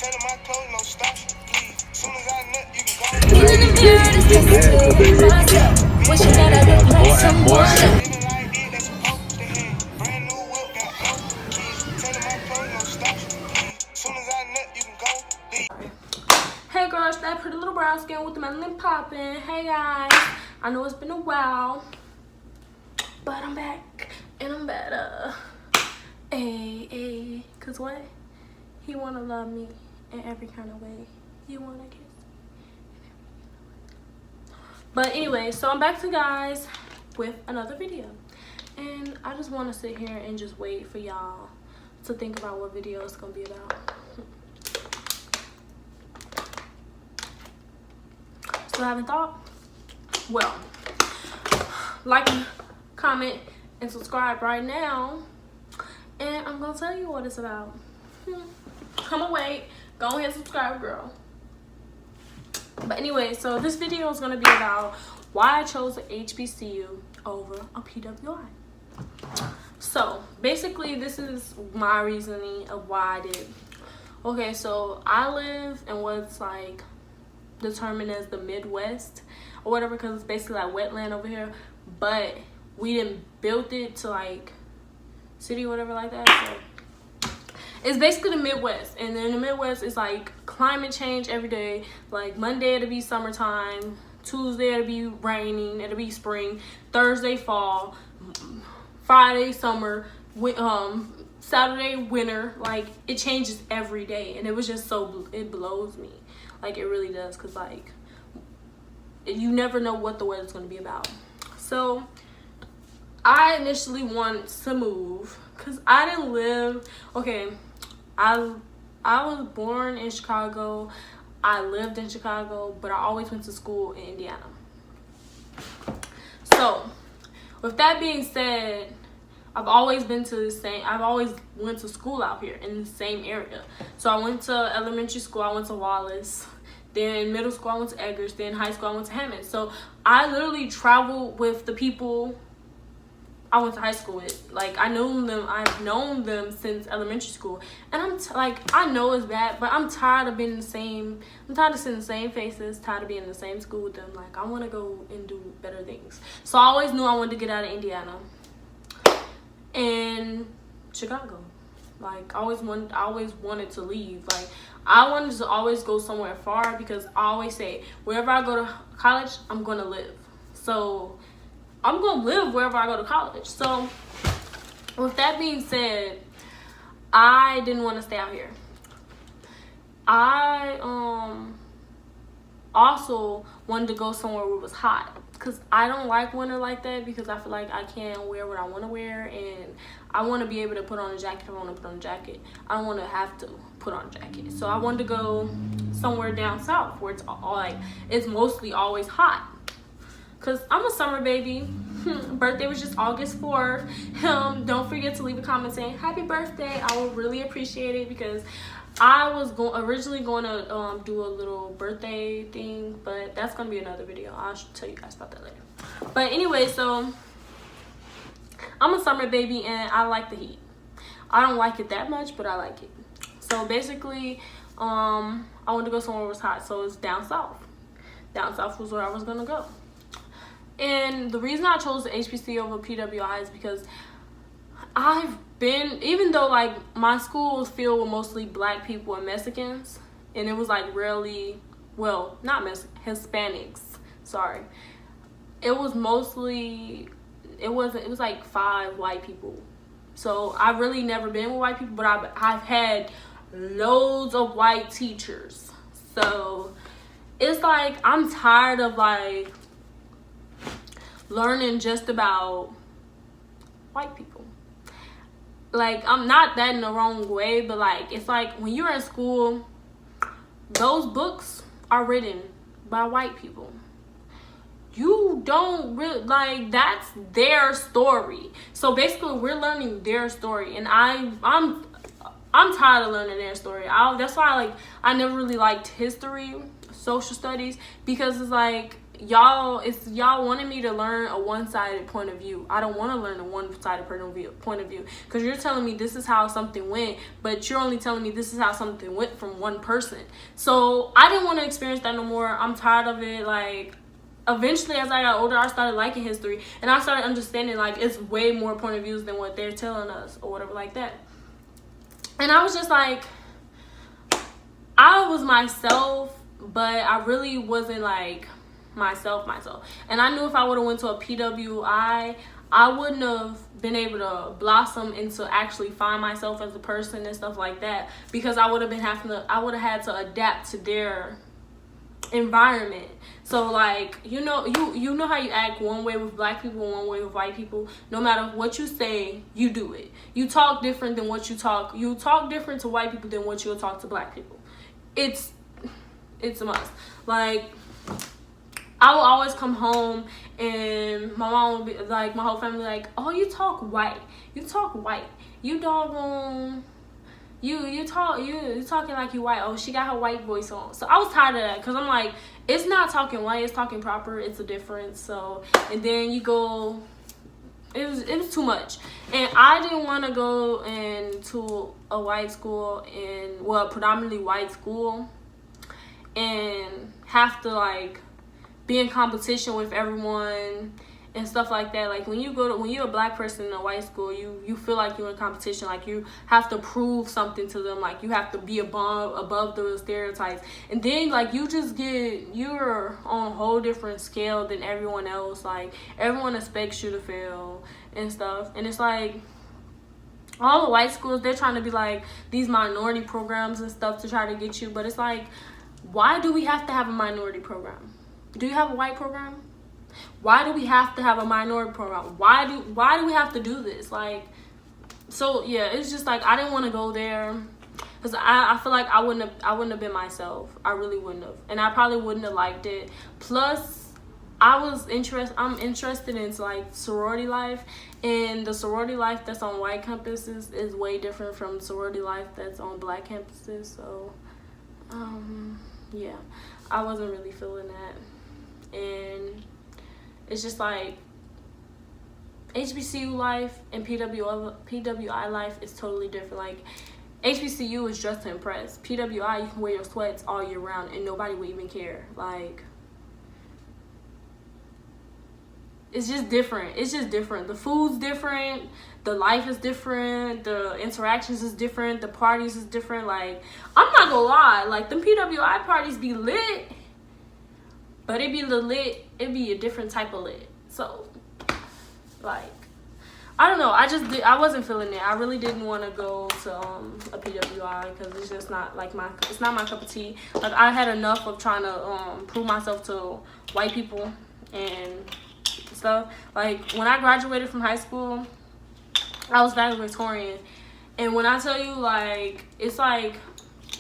Wishing that I could play someone. Hey girls, that pretty little brown skin with the melanin popping. Hey guys, I know it's been a while, but I'm back and I'm better. Hey, cause what? He wanna love me in every kind of way. You wanna kiss me? But anyway, so I'm back to you guys with another video, and I just want to sit here and just wait for y'all to think about what video it's gonna be about. Still haven't thought? Well, like, comment, and subscribe right now, and I'm gonna tell you what it's about. Come away, go ahead and subscribe, girl. But anyway, so this video is gonna be about why I chose an HBCU over a PWI. So basically, this is my reasoning of why I did. Okay, so I live in what's like determined as the Midwest or whatever, because it's basically like wetland over here, but we didn't build it to like city or whatever like that. So it's basically the Midwest, and then the Midwest is like climate change every day. Like Monday it'll be summertime, Tuesday it'll be raining, it'll be spring, Thursday fall, Friday summer, Saturday winter. Like it changes every day, and it was just so, it blows me. Like it really does, because like you never know what the weather's going to be about. So I initially wanted to move because I didn't live, okay, I was born in Chicago, I lived in Chicago, but I always went to school in Indiana. So with that being said, I've always went to school out here in the same area. So I went to elementary school, I went to Wallace. Then middle school, I went to Eggers. Then high school, I went to Hammond. So I literally traveled with the people I went to high school with. Like I've known them since elementary school. And I'm I know it's bad, but I'm tired of being I'm tired of seeing the same faces, tired of being in the same school with them. Like I want to go and do better things. So I always knew I wanted to get out of Indiana and Chicago. Like I always wanted to leave. Like I wanted to always go somewhere far, because I always say wherever I go to college, I'm gonna live. So I'm gonna live wherever I go to college. So with that being said, I didn't want to stay out here. I also wanted to go somewhere where it was hot, because I don't like winter like that, because I feel like I can't wear what I want to wear, and I want to be able to put on a jacket if I want to put on a jacket. I don't want to have to put on a jacket. So I wanted to go somewhere down south where it's all like it's mostly always hot, because I'm a summer baby. Birthday was just August 4th. Don't forget to leave a comment saying happy birthday. I would really appreciate it, because I was originally going to do a little birthday thing, but that's going to be another video. I'll tell you guys about that later. But anyway, so I'm a summer baby, and I like the heat. I don't like it that much, but I like it. So basically, I wanted to go somewhere where it was hot, so it's down south. Down south was where I was going to go. And the reason I chose the HBCU over PWI is because even though like my school was filled with mostly black people and Mexicans, and it was like rarely, well, not Hispanics, sorry. It was mostly, it was like 5 white people. So I've really never been with white people, but I've had loads of white teachers. So it's like I'm tired of like learning just about white people. Like I'm not that in the wrong way, but like it's like when you're in school, those books are written by white people. You don't really, like, that's their story. So basically we're learning their story, and I'm tired of learning their story. That's why I never really liked history, social studies, because it's like y'all wanted me to learn a one-sided point of view. I don't want to learn a one-sided point of view, because you're telling me this is how something went, but you're only telling me this is how something went from one person. So I didn't want to experience that no more. I'm tired of it. Like, eventually, as I got older, I started liking history, and I started understanding, like, it's way more point of views than what they're telling us or whatever like that. And I was just like, I was myself, but I really wasn't like myself. And I knew if I would have went to a PWI, I wouldn't have been able to blossom into actually find myself as a person and stuff like that, because I would have had to adapt to their environment. So, like, you know how you act one way with black people and one way with white people. No matter what you say, you do it. You talk different than what you talk. You talk different to white people than what you'll talk to black people. It's a must. Like, I will always come home and my mom would be like, my whole family like, oh, you talk white. You doggone. You talking like you white. Oh, she got her white voice on. So I was tired of that, because I'm like, it's not talking white, it's talking proper. It's a difference. So, and then you go, it was too much, and I didn't want to go into a white school, predominantly white school, and have to like be in competition with everyone and stuff like that. Like, when you're a black person in a white school, you feel like you're in competition. Like, you have to prove something to them. Like, you have to be above the stereotypes. And then, like, you're on a whole different scale than everyone else. Like, everyone expects you to fail and stuff. And it's like, all the white schools, they're trying to be like these minority programs and stuff to try to get you. But it's like, why do we have to have a minority program? Do you have a white program? Why do we have to have a minority program? Why do we have to do this? Like, so yeah, it's just like, I didn't want to go there, because I feel like I wouldn't have been myself. I really wouldn't have, and I probably wouldn't have liked it. Plus, I'm interested in like sorority life, and the sorority life that's on white campuses is way different from sorority life that's on black campuses. So yeah, I wasn't really feeling that. And it's just like, HBCU life and PWI life is totally different. Like, HBCU is just to impress. PWI, you can wear your sweats all year round and nobody will even care. Like, it's just different. The food's different. The life is different. The interactions is different. The parties is different. Like, I'm not gonna lie. Like, them PWI parties be lit. But it be a different type of lit. So, like, I don't know. I wasn't feeling it. I really didn't want to go to a PWI, because it's just not like it's not my cup of tea. Like, I had enough of trying to prove myself to white people and stuff. Like, when I graduated from high school, I was valedictorian, and when I tell you, like, it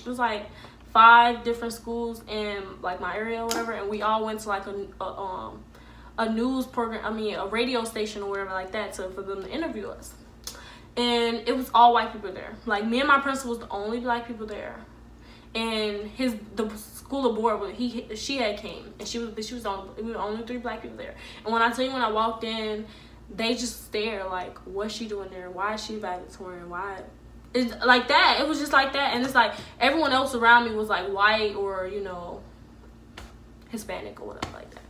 was like 5 different schools in like my area or whatever, and we all went to like a news program, a radio station or whatever like that, for them to interview us. And it was all white people there. Like, me and my principal was the only black people there, and the school board, she had came, and we were the only 3 black people there. And when I tell you, when I walked in, they just stared like, what's she doing there? Why is she valedictorian? Why? It's like that. It was just like that. And it's like, everyone else around me was like white or, Hispanic or whatever like that.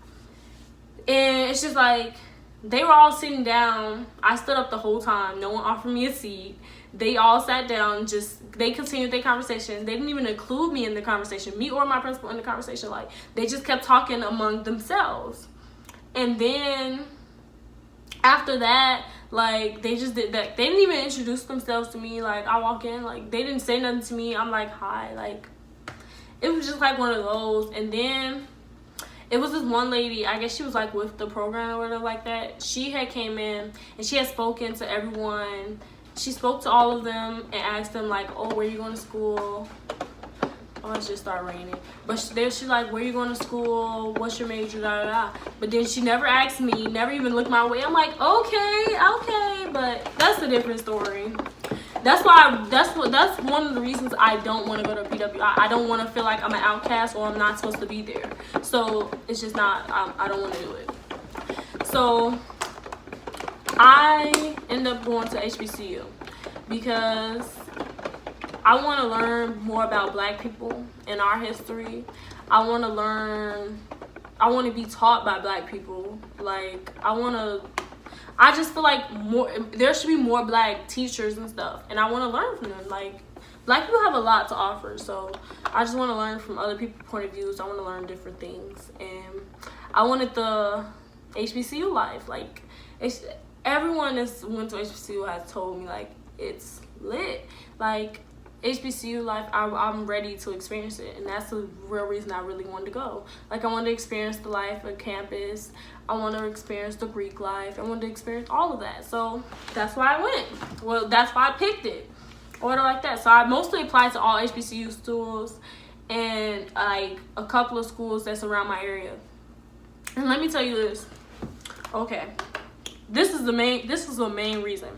And it's just like, they were all sitting down. I stood up the whole time. No one offered me a seat. They all sat down. They continued their conversation. They didn't even include me in the conversation, me or my principal in the conversation. Like, they just kept talking among themselves. And then after that, like, they just did that. They didn't even introduce themselves to me. Like, I walk in, like, they didn't say nothing to me. I'm like, hi. Like, it was just like one of those. And then it was this one lady, I guess she was like with the program or whatever like that. She had came in and she had spoken to everyone. She spoke to all of them and asked them like, oh, where you going to school? Oh, it just started raining. But she's like, where you going to school? What's your major? Da, da, da. But then she never asked me, never even looked my way. I'm like, okay. But that's a different story. That's why that's one of the reasons I don't want to go to PWI. I don't want to feel like I'm an outcast or I'm not supposed to be there. So it's just not. I don't want to do it. So I end up going to HBCU because I want to learn more about Black people and our history. I want to be taught by Black people. Like, I just feel like there should be more Black teachers and stuff. And I want to learn from them. Like, Black people have a lot to offer. So I just want to learn from other people's point of views. I want to learn different things. And I wanted the HBCU life. Like, everyone that's went to HBCU has told me, like, it's lit. Like, HBCU life, I'm ready to experience it, and that's the real reason I really wanted to go. Like, I wanted to experience the life of campus. I want to experience the Greek life. I wanted to experience all of that. So that's why I went. Well, that's why I picked it, or like that. So I mostly applied to all HBCU schools and like a couple of schools that's around my area. And let me tell you this. Okay, this is the main reason.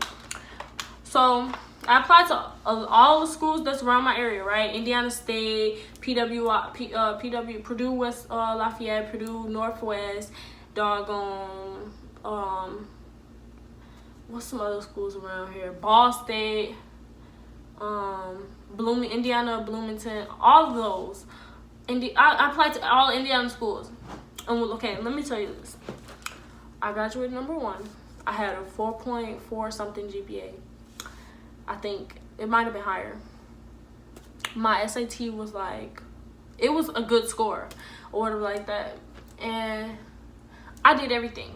So I applied to all the schools that's around my area, right? Indiana State, PW, Purdue West Lafayette, Purdue Northwest, doggone, what's some other schools around here? Ball State, Indiana, Bloomington, all of those. I applied to all Indiana schools. And okay, let me tell you this. I graduated #1. I had a 4.4 something GPA. I think it might have been higher. My SAT was like, it was a good score or whatever like that. And I did everything.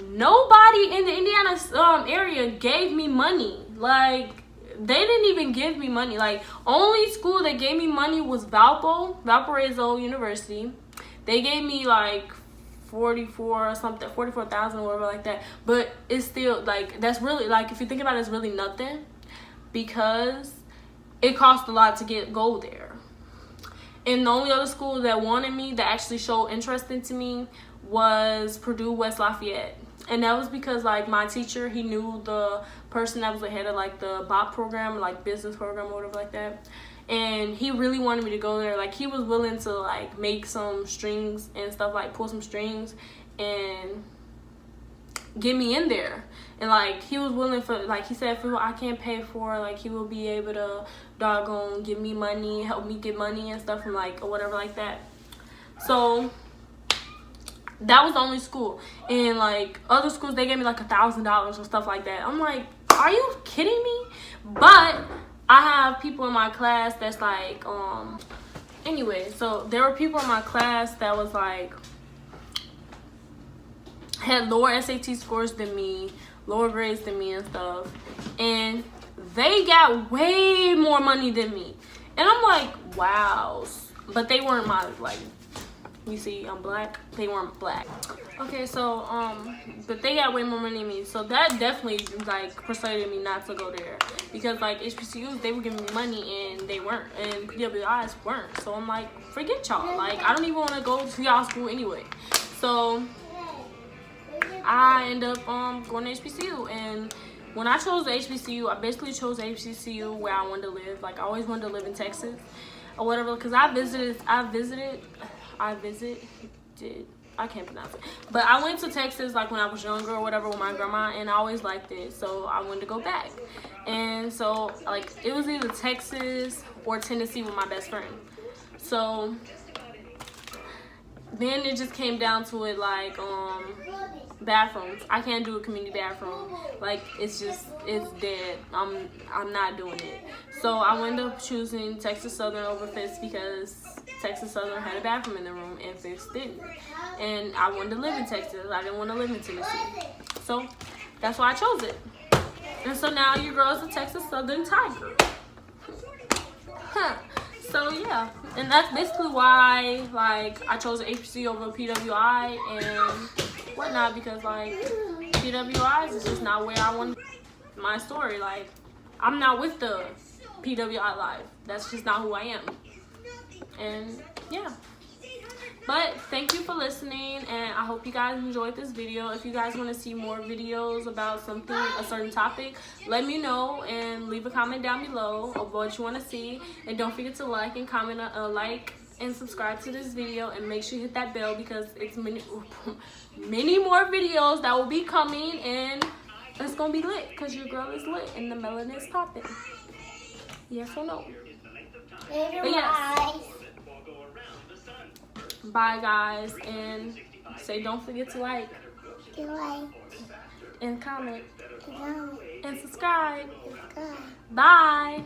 Nobody in the Indiana area gave me money. Like, they didn't even give me money. Like, only school that gave me money was Valparaiso University. They gave me like 44,000 or whatever like that. But it's still like, that's really, like, if you think about it, it's really nothing because it cost a lot to go there. And the only other school that wanted me, that actually showed interest into me, was Purdue West Lafayette. And that was because, like, my teacher, he knew the person that was the head of, like, the BOP program, like, business program or whatever like that. And he really wanted me to go there. Like, he was willing to, like, make some strings and stuff, like, pull some strings and get me in there. And, like, he was willing for, like, he said, for I can't pay for, like, he will be able to doggone give me money, help me get money and stuff, and, like, or whatever like that. So that was the only school. And, like, other schools, they gave me, like, $1,000 or stuff like that. I'm like, are you kidding me? But I have people in my class that's like, anyway, so there were people in my class that was like, had lower SAT scores than me, lower grades than me and stuff, and they got way more money than me. And I'm like, wow. But they weren't my, like, you see, I'm Black. They weren't Black. Okay, so, but they got way more money than me. So that definitely, like, persuaded me not to go there. Because, like, HBCUs, they were giving me money and they weren't. And PWIs weren't. So I'm like, forget y'all. Like, I don't even want to go to y'all school anyway. So I end up going to HBCU. And when I chose the HBCU, I basically chose the HBCU where I wanted to live. Like, I always wanted to live in Texas or whatever. Because I can't pronounce it, but I went to Texas like when I was younger or whatever with my grandma, and I always liked it, so I wanted to go back. And so, like, it was either Texas or Tennessee with my best friend. So then it just came down to it, like, bathrooms. I can't do a community bathroom. Like, it's dead. I'm not doing it. So I wound up choosing Texas Southern over Fisk because Texas Southern had a bathroom in the room and Fisk didn't. And I wanted to live in Texas. I didn't want to live in Tennessee. So that's why I chose it. And so now your girl's a Texas Southern Tiger. Huh. So yeah, and that's basically why, like, I chose HBCU over PWI and whatnot, because, like, PWIs is just not where I want my story. Like, I'm not with the PWI life. That's just not who I am. And yeah, But thank you for listening, and I hope you guys enjoyed this video. If you guys want to see more videos about something, a certain topic, let me know and leave a comment down below of what you want to see. And don't forget to like and comment, like and subscribe to this video, and make sure you hit that bell because it's many more videos that will be coming, and it's gonna be lit because your girl is lit and the melanin is popping. Yes or no? But yes. Bye guys, and say don't forget to like and comment and subscribe. Bye.